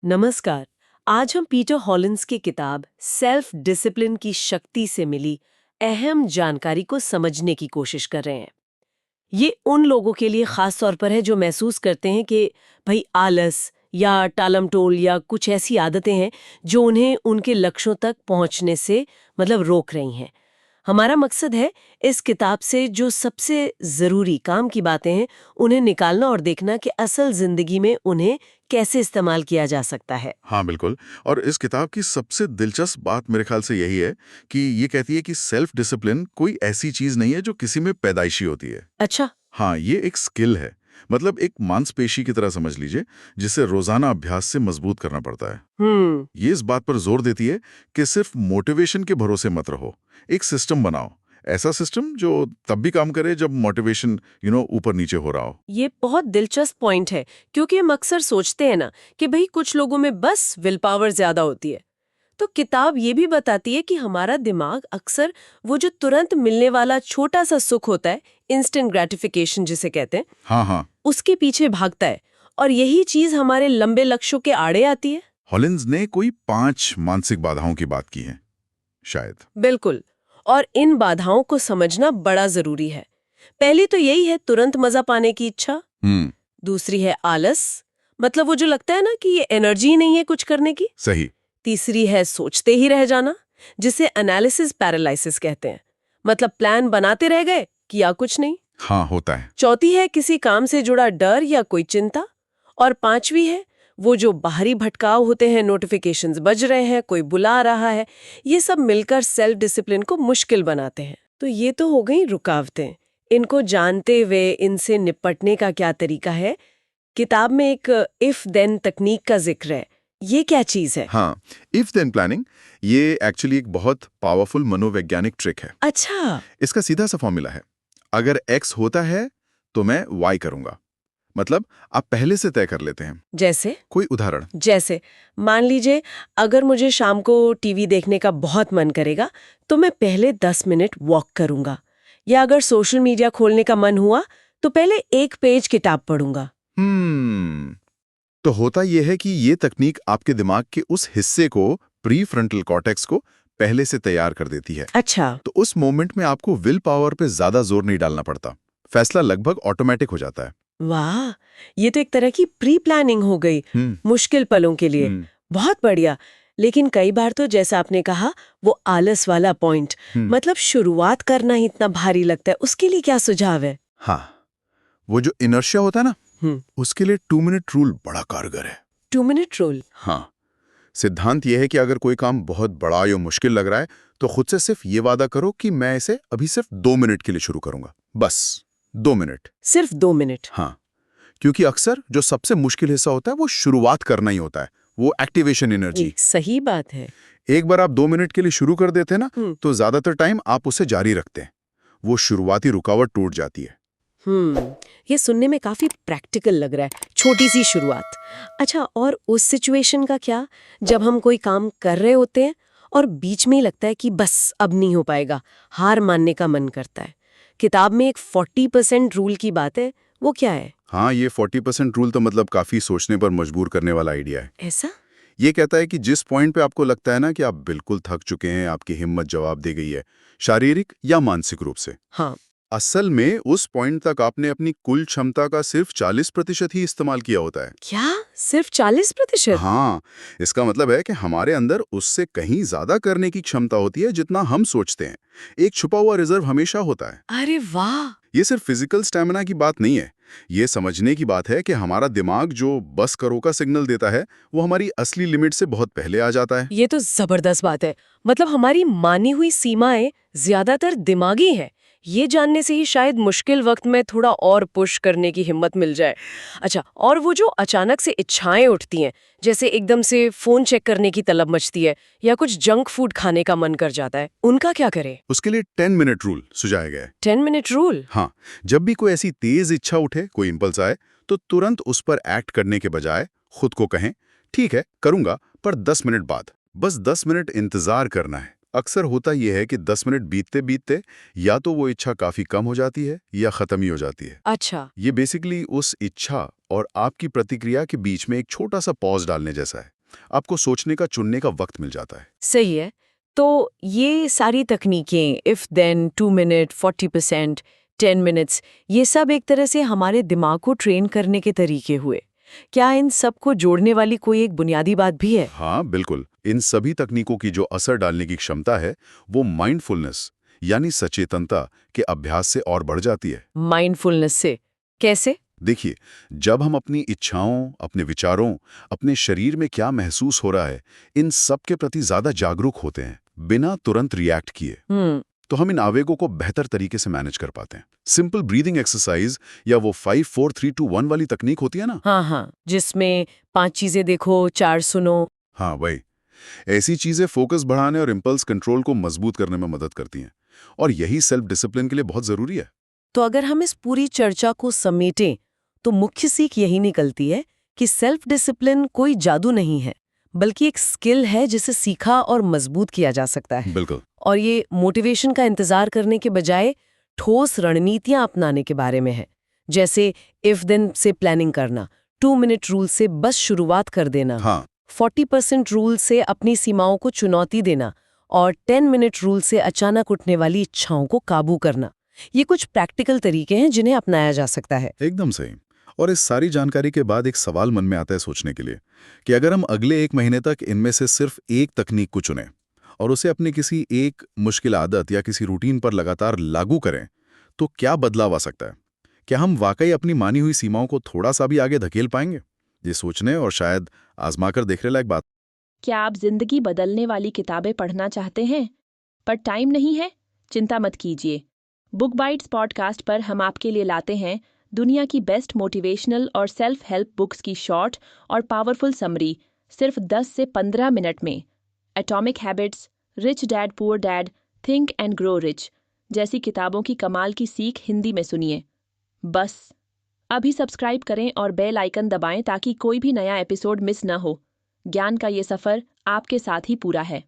नमस्कार। आज हम पीटर हॉलिंस की किताब सेल्फ डिसिप्लिन की शक्ति से मिली अहम जानकारी को समझने की कोशिश कर रहे हैं। ये उन लोगों के लिए खास तौर पर है जो महसूस करते हैं कि भाई आलस या टालमटोल या कुछ ऐसी आदतें हैं जो उन्हें उनके लक्ष्यों तक पहुंचने से रोक रही हैं। हमारा मकसद है इस किताब से जो सबसे ज़रूरी काम की बातें हैं उन्हें निकालना और देखना कि असल ज़िंदगी में उन्हें कैसे इस्तेमाल किया जा सकता है। हाँ बिल्कुल। और इस किताब की सबसे दिलचस्प बात मेरे ख्याल से यही है कि ये कहती है कि सेल्फ डिसिप्लिन कोई ऐसी चीज नहीं है जो किसी में पैदाइशी होती है। अच्छा। हाँ, ये एक स्किल है। मतलब एक मांसपेशी की तरह समझ लीजिए, जिसे रोजाना अभ्यास से मजबूत करना पड़ता है। ये इस बात पर जोर देती है कि सिर्फ मोटिवेशन के भरोसे मत रहो, एक सिस्टम बनाओ। ऐसा सिस्टम जो तब भी काम करे जब मोटिवेशन ऊपर नीचे हो रहा हो। ये बहुत दिलचस्प पॉइंट है क्योंकि हम अक्सर सोचते हैं ना कि भाई कुछ लोगों में बस विल पावर ज्यादा होती है। तो किताब ये भी बताती है कि हमारा दिमाग अक्सर वो जो तुरंत मिलने वाला छोटा सा सुख होता है, इंस्टेंट ग्रेटिफिकेशन जिसे कहते हैं, हाँ हाँ। उसके पीछे भागता है और यही चीज हमारे लंबे लक्ष्यों के आड़े आती है। हॉलिंस ने कोई 5 मानसिक बाधाओं की बात की है शायद। बिल्कुल। और इन बाधाओं को समझना बड़ा जरूरी है। पहली तो यही है तुरंत मजा पाने की इच्छा। दूसरी है आलस, मतलब वो जो लगता है ना कि ये एनर्जी ही नहीं है कुछ करने की। सही। तीसरी है सोचते ही रह जाना, जिसे एनालिसिस पैरालिसिस कहते हैं, मतलब प्लान बनाते रह गए, किया कुछ नहीं। हाँ, होता है। चौथी है किसी काम से जुड़ा डर या कोई चिंता। और पांचवी है वो जो बाहरी भटकाव होते हैं, नोटिफिकेशंस बज रहे हैं, कोई बुला रहा है, ये सब मिलकर सेल्फ डिसिप्लिन को मुश्किल बनाते हैं। तो ये तो हो गई रुकावटें। इनको जानते हुए इनसे निपटने का क्या तरीका है? किताब में एक इफ देन तकनीक का जिक्र है। ये क्या चीज है? हाँ, इफ देन प्लानिंग, ये एक्चुअली एक बहुत पावरफुल मनोवैज्ञानिक ट्रिक है। अच्छा। इसका सीधा सा फॉर्मूला है, अगर एक्स होता है तो मैं वाई करूंगा। मतलब आप पहले से तय कर लेते हैं। जैसे? कोई उदाहरण? जैसे मान लीजिए अगर मुझे शाम को टीवी देखने का बहुत मन करेगा तो मैं पहले 10 मिनट वॉक करूंगा, या अगर सोशल मीडिया खोलने का मन हुआ तो पहले एक पेज किताब पढ़ूंगा। तो होता यह है कि ये तकनीक आपके दिमाग के उस हिस्से को, प्री फ्रंटल कॉर्टेक्स को, पहले से तैयार कर देती है। अच्छा। तो उस मोमेंट में आपको विल पावर पे ज्यादा जोर नहीं डालना पड़ता, फैसला लगभग ऑटोमेटिक हो जाता है। वाह, ये तो एक तरह की प्री प्लानिंग हो गई मुश्किल पलों के लिए। बहुत बढ़िया। लेकिन कई बार तो जैसा आपने कहा वो आलस वाला पॉइंट, मतलब शुरुआत करना ही इतना भारी लगता है, उसके लिए क्या सुझाव है? हाँ, वो जो इनर्शिया होता है ना, उसके लिए 2 मिनट रूल बड़ा कारगर है। 2 मिनट रूल? हाँ, सिद्धांत यह है कि अगर कोई काम बहुत बड़ा या मुश्किल लग रहा है तो खुद से सिर्फ ये वादा करो कि मैं इसे अभी सिर्फ 2 मिनट के लिए शुरू करूंगा। बस 2 मिनट। सिर्फ 2 मिनट? हाँ, क्योंकि अक्सर जो सबसे मुश्किल हिस्सा होता है वो शुरुआत करना ही होता है, वो एक्टिवेशन एनर्जी। सही बात है। एक बार आप 2 मिनट के लिए शुरू कर देते हैं ना, तो ज्यादातर टाइम आप उसे जारी रखते हैं, वो शुरुआती रुकावट टूट जाती है। ये सुनने में काफी प्रैक्टिकल लग रहा है, छोटी सी शुरुआत। अच्छा, और उस सिचुएशन का क्या जब हम कोई काम कर रहे होते हैं और बीच में ही लगता है कि बस अब नहीं हो पाएगा, हार मानने का मन करता है? किताब में एक 40% रूल की बात है, वो क्या है? हाँ, ये 40% रूल तो मतलब काफी सोचने पर मजबूर करने वाला आइडिया है। ऐसा? ये कहता है कि जिस पॉइंट पे आपको लगता है ना कि आप बिल्कुल थक चुके हैं, आपकी हिम्मत जवाब दे गई है, शारीरिक या मानसिक रूप से, हाँ, असल में उस पॉइंट तक आपने अपनी कुल क्षमता का सिर्फ 40% ही इस्तेमाल किया होता है। क्या सिर्फ 40%? हाँ, इसका मतलब है कि हमारे अंदर उससे कहीं ज्यादा करने की क्षमता होती है जितना हम सोचते हैं। एक छुपा हुआ रिजर्व हमेशा होता है। अरे वाह! ये सिर्फ फिजिकल स्टैमिना की बात नहीं है, ये समझने की बात है कि हमारा दिमाग जो बस करो का सिग्नल देता है वो हमारी असली लिमिट से बहुत पहले आ जाता है। ये तो जबरदस्त बात है। मतलब हमारी मानी हुई सीमाएं ज्यादातर दिमागी हैं। ये जानने से ही शायद मुश्किल वक्त में थोड़ा और पुश करने की हिम्मत मिल जाए। अच्छा, और वो जो अचानक से इच्छाएं उठती हैं, जैसे एकदम से फोन चेक करने की तलब मचती है या कुछ जंक फूड खाने का मन कर जाता है, उनका क्या करें? उसके लिए 10 मिनट रूल सुझाया गया है। 10 मिनट रूल? हाँ, जब भी कोई ऐसी तेज इच्छा उठे, कोई इंपल्स आए, तो तुरंत उस पर एक्ट करने के बजाय खुद को कहें, ठीक है करूंगा, पर 10 मिनट बाद। बस 10 मिनट इंतजार करना है। अक्सर होता यह है कि 10 मिनट बीतते बीतते या तो वो इच्छा काफी कम हो जाती है या खत्म ही हो जाती है। अच्छा। ये बेसिकली उस इच्छा और आपकी प्रतिक्रिया के बीच में एक छोटा सा पॉज डालने जैसा है। आपको सोचने का, चुनने का वक्त मिल जाता है। सही है। तो ये सारी तकनीकें इफ देन 2 मिनट 40% 10 मिनट्स ये सब एक तरह से हमारे दिमाग को ट्रेन करने के तरीके हुए। क्या इन सब को जोड़ने वाली कोई एक बुनियादी बात भी है? हाँ, बिल्कुल। इन सभी तकनीकों की जो असर डालने की क्षमता है, वो माइंडफुलनेस यानी सचेतनता के अभ्यास से और बढ़ जाती है। माइंडफुलनेस से कैसे? देखिए, जब हम अपनी इच्छाओं, अपने विचारों, अपने शरीर में क्या महसूस हो रहा है, इन सब के प्रति ज़्यादा जागरूक होते हैं, बिना तुरंत रिएक्ट किए, तो हम इन आवेगों को बेहतर तरीके से मैनेज कर पाते हैं। सिंपल ब्रीदिंग एक्सरसाइज या वो 5 4 3 2 1 वाली तकनीक होती है ना? हाँ, जिसमें 5 चीजें देखो, 4 सुनो। हाँ, वही। ऐसी चीजें फोकस बढ़ाने और इम्पल्स कंट्रोल को मजबूत करने में मदद करती हैं। और यही सेल्फ डिसिप्लिन के लिए बहुत ज़रूरी है। तो अगर हम इस पूरी चर्चा को समेटें, तो मुख्य सीख यही निकलती है कि सेल्फ डिसिप्लिन कोई जादू नहीं है, बल्कि एक स्किल है जिसे सीखा और मजबूत किया जा सकता है। बिल्कुल। और ये मोटिवेशन का इंतजार करने के बजाय ठोस रणनीतियां अपनाने के बारे में है। जैसे इफ देन से प्लानिंग करना, 2 मिनट रूल से बस शुरुआत कर देना, हाँ, 40% रूल से अपनी सीमाओं को चुनौती देना और 10 मिनट रूल से अचानक उठने वाली इच्छाओं को काबू करना। ये कुछ प्रैक्टिकल तरीके हैं जिन्हें अपनाया जा सकता है। एकदम सही। और इस सारी जानकारी के बाद एक सवाल मन में आता है सोचने के लिए कि अगर हम अगले 1 महीने तक इनमें से सिर्फ एक तकनीक को चुनें और उसे अपनी किसी एक मुश्किल आदत या किसी रूटीन पर लगातार लागू करें, तो क्या बदलाव आ सकता है? क्या हम वाकई अपनी मानी हुई सीमाओं को थोड़ा सा भी आगे धकेल पाएंगे? ये सोचने और शायद आजमाकर देखने लायक बात। क्या आप जिंदगी बदलने वाली किताबें पढ़ना चाहते हैं पर टाइम नहीं है? चिंता मत कीजिए। बुक बाइट्स पॉडकास्ट पर हम आपके लिए लाते हैं दुनिया की बेस्ट मोटिवेशनल और सेल्फ हेल्प बुक्स की शॉर्ट और पावरफुल समरी सिर्फ 10 से 15 मिनट में। Atomic habits, rich dad poor dad, think and grow rich जैसी किताबों की कमाल की सीख हिंदी में सुनिए। बस अभी सब्सक्राइब करें और बेल आइकन दबाएं ताकि कोई भी नया एपिसोड मिस न हो। ज्ञान का ये सफर आपके साथ ही पूरा है।